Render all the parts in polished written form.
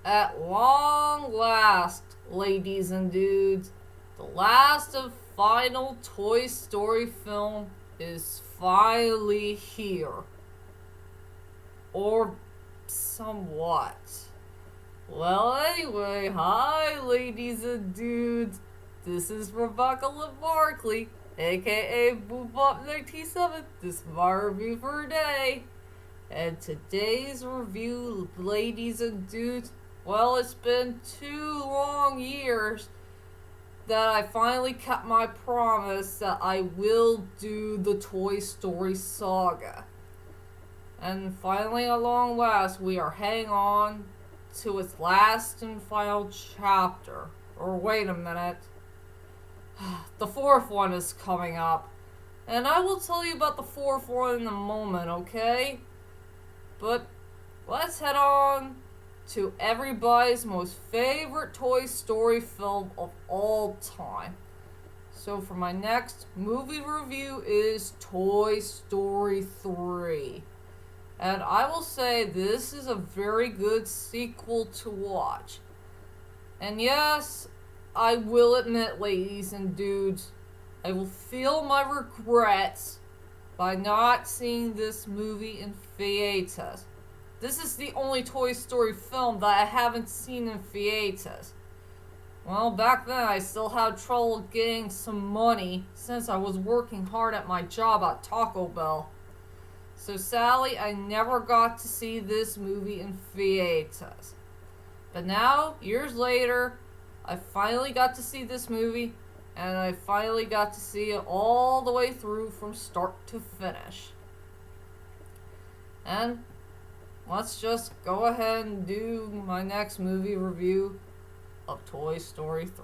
At long last, ladies and dudes, the last and final Toy Story film is finally here. Or somewhat. Well, anyway, hi, ladies and dudes. This is Rebecca LaBarkley, aka Boobop97. This is my review for today. And today's review, ladies and dudes, well, it's been 2 long years that I finally kept my promise that I will do the Toy Story Saga. And finally, at long last, we are heading on to its last and final chapter. Or wait a minute. The fourth one is coming up. And I will tell you about the fourth one in a moment, okay? But let's head on to everybody's most favorite Toy Story film of all time. So for my next movie review is Toy Story 3. And I will say this is a very good sequel to watch. And yes, I will admit, ladies and dudes, I will feel my regrets by not seeing this movie in theaters. This is the only Toy Story film that I haven't seen in theaters. Well, back then I still had trouble getting some money since I was working hard at my job at Taco Bell. So sadly, I never got to see this movie in theaters. But now, years later, I finally got to see this movie, and I finally got to see it all the way through from start to finish. And let's just go ahead and do my next movie review of Toy Story 3.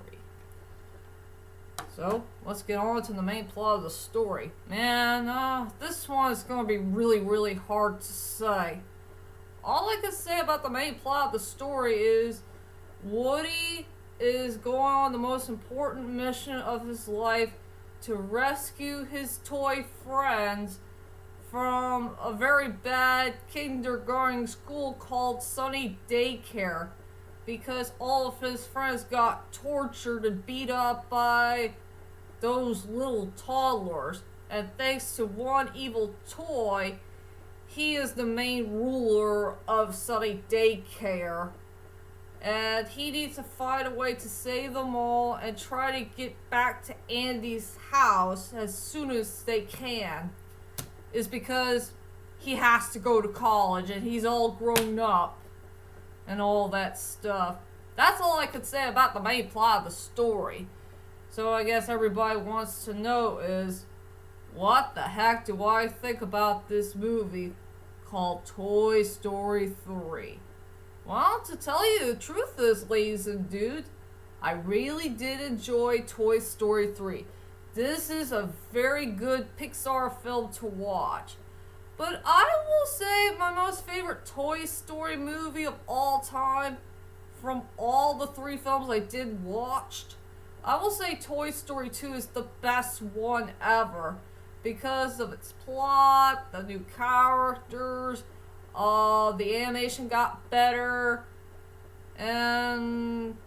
So, let's get on to the main plot of the story. Man, this one is going to be really hard to say. All I can say about the main plot of the story is Woody is going on the most important mission of his life to rescue his toy friends from a very bad kindergarten school called Sunny Daycare, because all of his friends got tortured and beat up by those little toddlers, and thanks to one evil toy, he is the main ruler of Sunny Daycare, and he needs to find a way to save them all and try to get back to Andy's house as soon as they can. Is because he has to go to college and he's all grown up and all that stuff. That's all I could say about the main plot of the story. So I guess everybody wants to know is, what the heck do I think about this movie called Toy Story 3? Well, to tell you the truth is, ladies and dudes, I really did enjoy Toy Story 3. This is a very good Pixar film to watch. But I will say my most favorite Toy Story movie of all time, from all the 3 films I did watched, I will say Toy Story 2 is the best one ever because of its plot, the new characters, the animation got better, and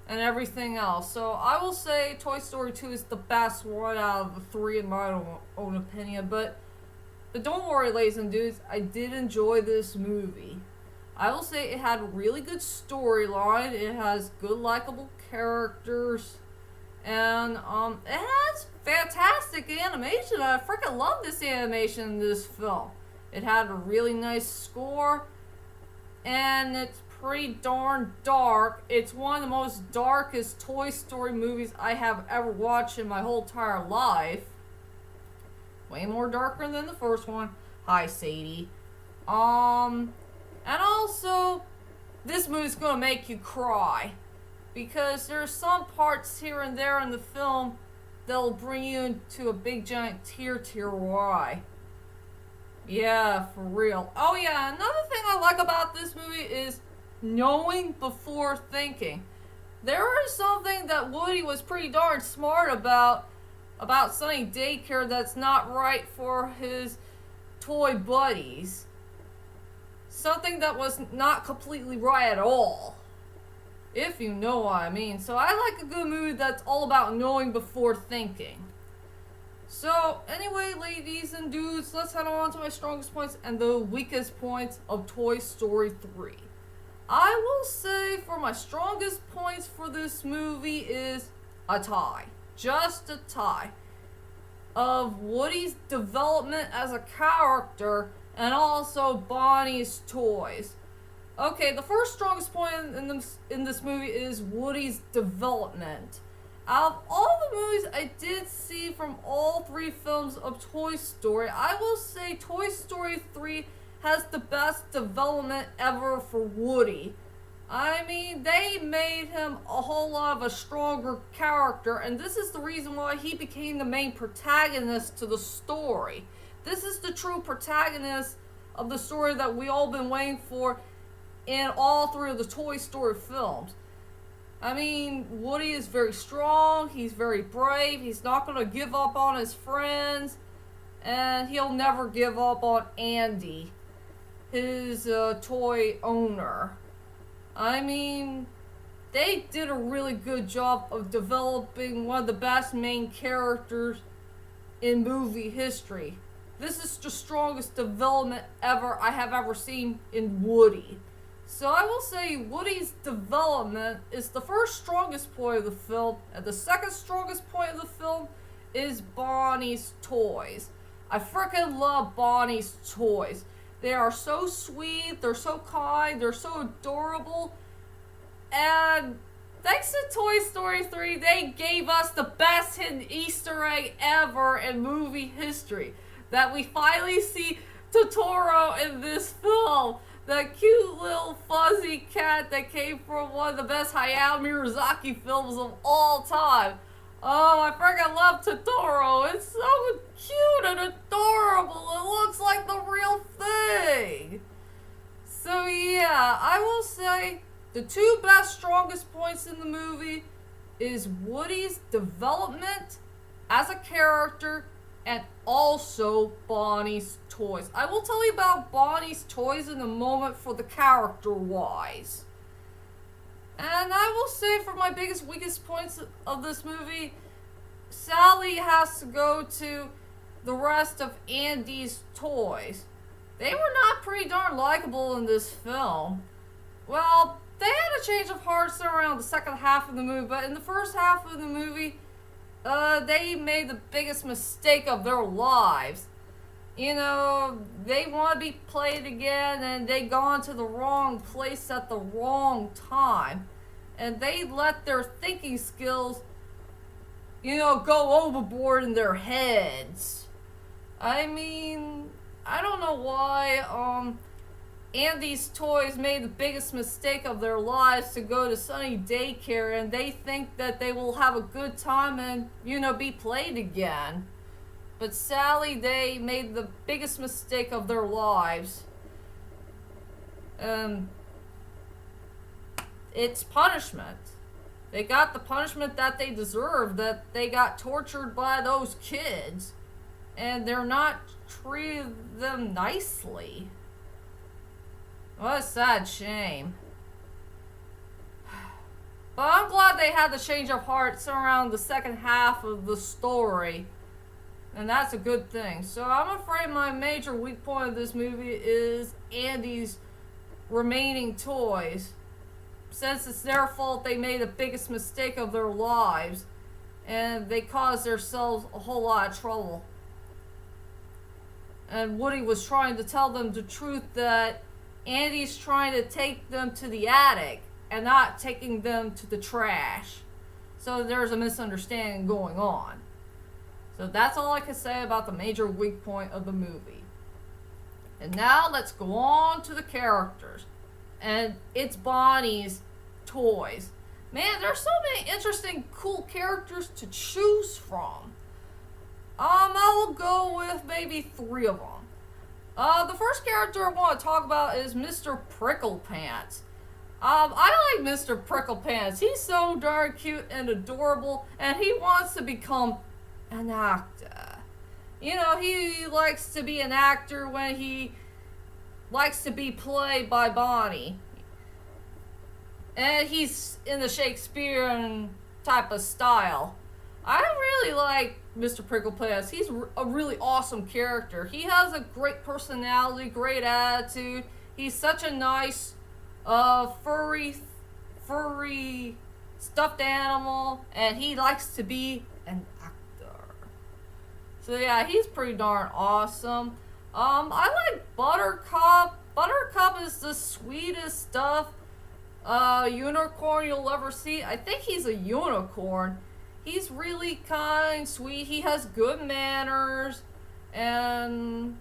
everything else. So I will say Toy Story 2 is the best one out of the 3 in my own opinion. But don't worry, ladies and dudes, I did enjoy this movie. I will say it had a really good storyline. It has good likable characters, and it has fantastic animation. I freaking love this animation in this film. It had a really nice score, and it's pretty darn dark. It's one of the most darkest Toy Story movies I have ever watched in my whole entire life. Way more darker than the first one. Hi, Sadie. And also, this movie's gonna make you cry, because there's some parts here and there in the film that'll bring you into a big giant tear to your eye. Yeah, for real. Oh yeah, another thing I like about this movie is knowing before thinking. There is something that Woody was pretty darn smart about Sunny Daycare that's not right for his toy buddies. something that was not completely right at all. If you know what I mean. So I like a good movie that's all about knowing before thinking. So anyway, ladies and dudes, let's head on to my strongest points and the weakest points of Toy Story 3. I will say for my strongest points for this movie is a tie. Just a tie. Of Woody's development as a character and also Bonnie's toys. Okay, the first strongest point in this movie is Woody's development. Out of all the movies I did see from all three films of Toy Story, I will say Toy Story 3 has the best development ever for Woody. I mean, they made him a whole lot of a stronger character, and this is the reason why he became the main protagonist to the story. This is the true protagonist of the story that we all been waiting for in all three of the Toy Story films. I mean, Woody is very strong, he's very brave, he's not going to give up on his friends, and he'll never give up on Andy, his toy owner. I mean, they did a really good job of developing one of the best main characters in movie history. This is the strongest development I have ever seen in Woody. So I will say Woody's development is the first strongest point of the film, and the second strongest point of the film is Bonnie's toys. I freaking love Bonnie's toys. They are so sweet, they're so kind, they're so adorable. And thanks to Toy Story 3, they gave us the best hidden Easter egg ever in movie history. That we finally see Totoro in this film. That cute little fuzzy cat that came from one of the best Hayao Miyazaki films of all time. Oh, I freaking love Totoro. It's so cute and adorable. It looks like the real thing. So yeah, I will say the two best, strongest points in the movie is Woody's development as a character and also Bonnie's toys. I will tell you about Bonnie's toys in a moment for the character-wise. And I will say for my biggest, weakest points of this movie, Sally has to go to the rest of Andy's toys. They were not pretty darn likable in this film. Well, they had a change of hearts around the second half of the movie, but in the first half of the movie, they made the biggest mistake of their lives. You know, they want to be played again, and they gone to the wrong place at the wrong time. And they let their thinking skills, you know, go overboard in their heads. I mean, I don't know why, Andy's toys made the biggest mistake of their lives to go to Sunny Daycare, and they think that they will have a good time and, you know, be played again. But Sally, they made the biggest mistake of their lives. It's punishment. They got the punishment that they deserve, that they got tortured by those kids, and they're not treating them nicely. What a sad shame. But I'm glad they had the change of hearts around the second half of the story. And that's a good thing. So I'm afraid my major weak point of this movie is Andy's remaining toys. Since it's their fault, they made the biggest mistake of their lives. And they caused themselves a whole lot of trouble. And Woody was trying to tell them the truth that Andy's trying to take them to the attic and not taking them to the trash. So there's a misunderstanding going on. So that's all I can say about the major weak point of the movie. And now let's go on to the characters. And it's Bonnie's toys. Man, there's so many interesting, cool characters to choose from. I will go with maybe 3 of them. The first character I want to talk about is Mr. Pricklepants. I like Mr. Pricklepants. He's so darn cute and adorable, and he wants to become an actor. You know, he likes to be an actor when likes to be played by Bonnie. And he's in the Shakespearean type of style. I really like Mr. Pricklepants. He's a really awesome character. He has a great personality, great attitude. He's such a nice, furry stuffed animal, and he likes to be an actor. So yeah, he's pretty darn awesome. I like Buttercup. Buttercup is the sweetest stuff unicorn you'll ever see. I think he's a unicorn. He's really kind, sweet. He has good manners, and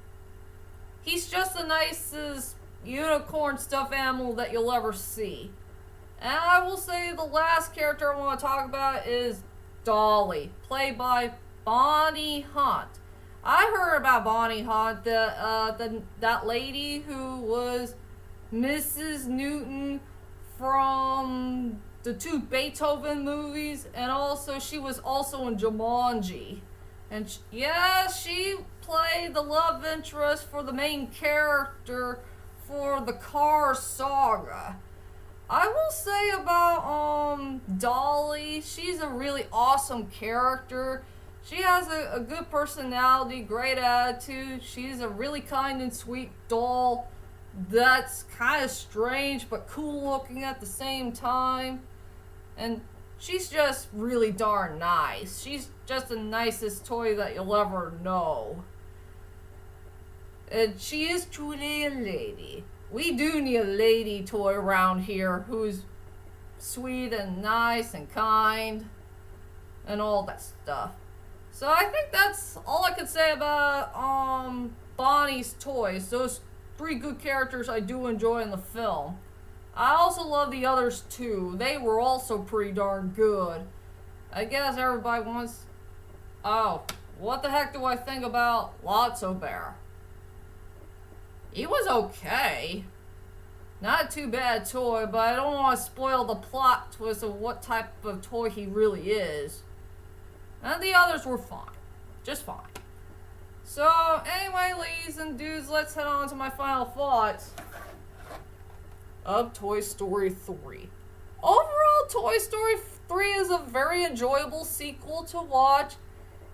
he's just the nicest unicorn stuffed animal that you'll ever see. And I will say the last character I want to talk about is Dolly, played by Bonnie Hunt. I heard about Bonnie Hunt, that lady who was Mrs. Newton from the 2 Beethoven movies, and also she was also in Jumanji. And she played the love interest for the main character for the Car Saga. I will say about Dolly, she's a really awesome character. She has a good personality, great attitude. She's a really kind and sweet doll that's kind of strange but cool looking at the same time. And she's just really darn nice. She's just the nicest toy that you'll ever know. And she is truly a lady. We do need a lady toy around here who's sweet and nice and kind and all that stuff. So I think that's all I could say about Bonnie's toys. Those 3 good characters I do enjoy in the film. I also love the others too. They were also pretty darn good. I guess everybody wants... Oh, what the heck do I think about Lotso Bear? He was okay. Not too bad toy, but I don't want to spoil the plot twist of what type of toy he really is. And the others were fine. Just fine. So, anyway, ladies and dudes, let's head on to my final thoughts of Toy Story 3. Overall, Toy Story 3 is a very enjoyable sequel to watch.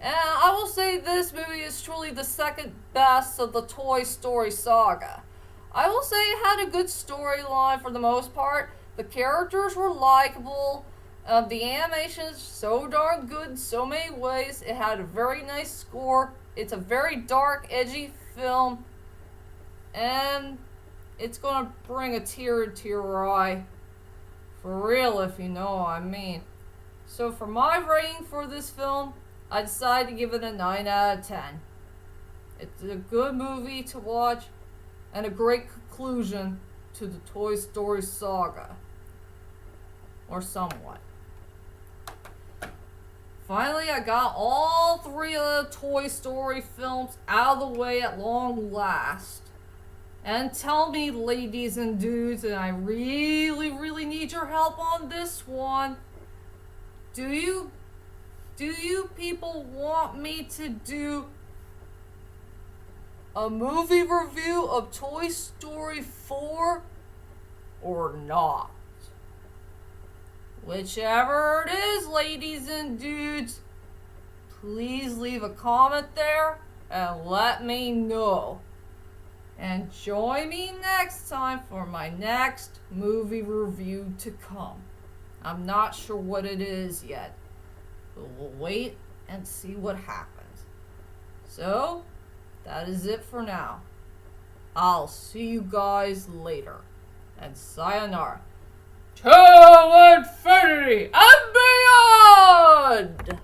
And I will say this movie is truly the second best of the Toy Story saga. I will say it had a good storyline for the most part. The characters were likable. The animation is so darn good in so many ways. It had a very nice score. It's a very dark, edgy film. And it's going to bring a tear to your eye. For real, if you know what I mean. So for my rating for this film, I decided to give it a 9 out of 10. It's a good movie to watch and a great conclusion to the Toy Story saga. Or somewhat. Finally, I got all 3 of the Toy Story films out of the way at long last. And tell me, ladies and dudes, and I really, really need your help on this one. Do you people want me to do a movie review of Toy Story 4 or not? Whichever it is, ladies and dudes, please leave a comment there and let me know. And join me next time for my next movie review to come. I'm not sure what it is yet, but we'll wait and see what happens. So, that is it for now. I'll see you guys later. And sayonara. To infinity and beyond!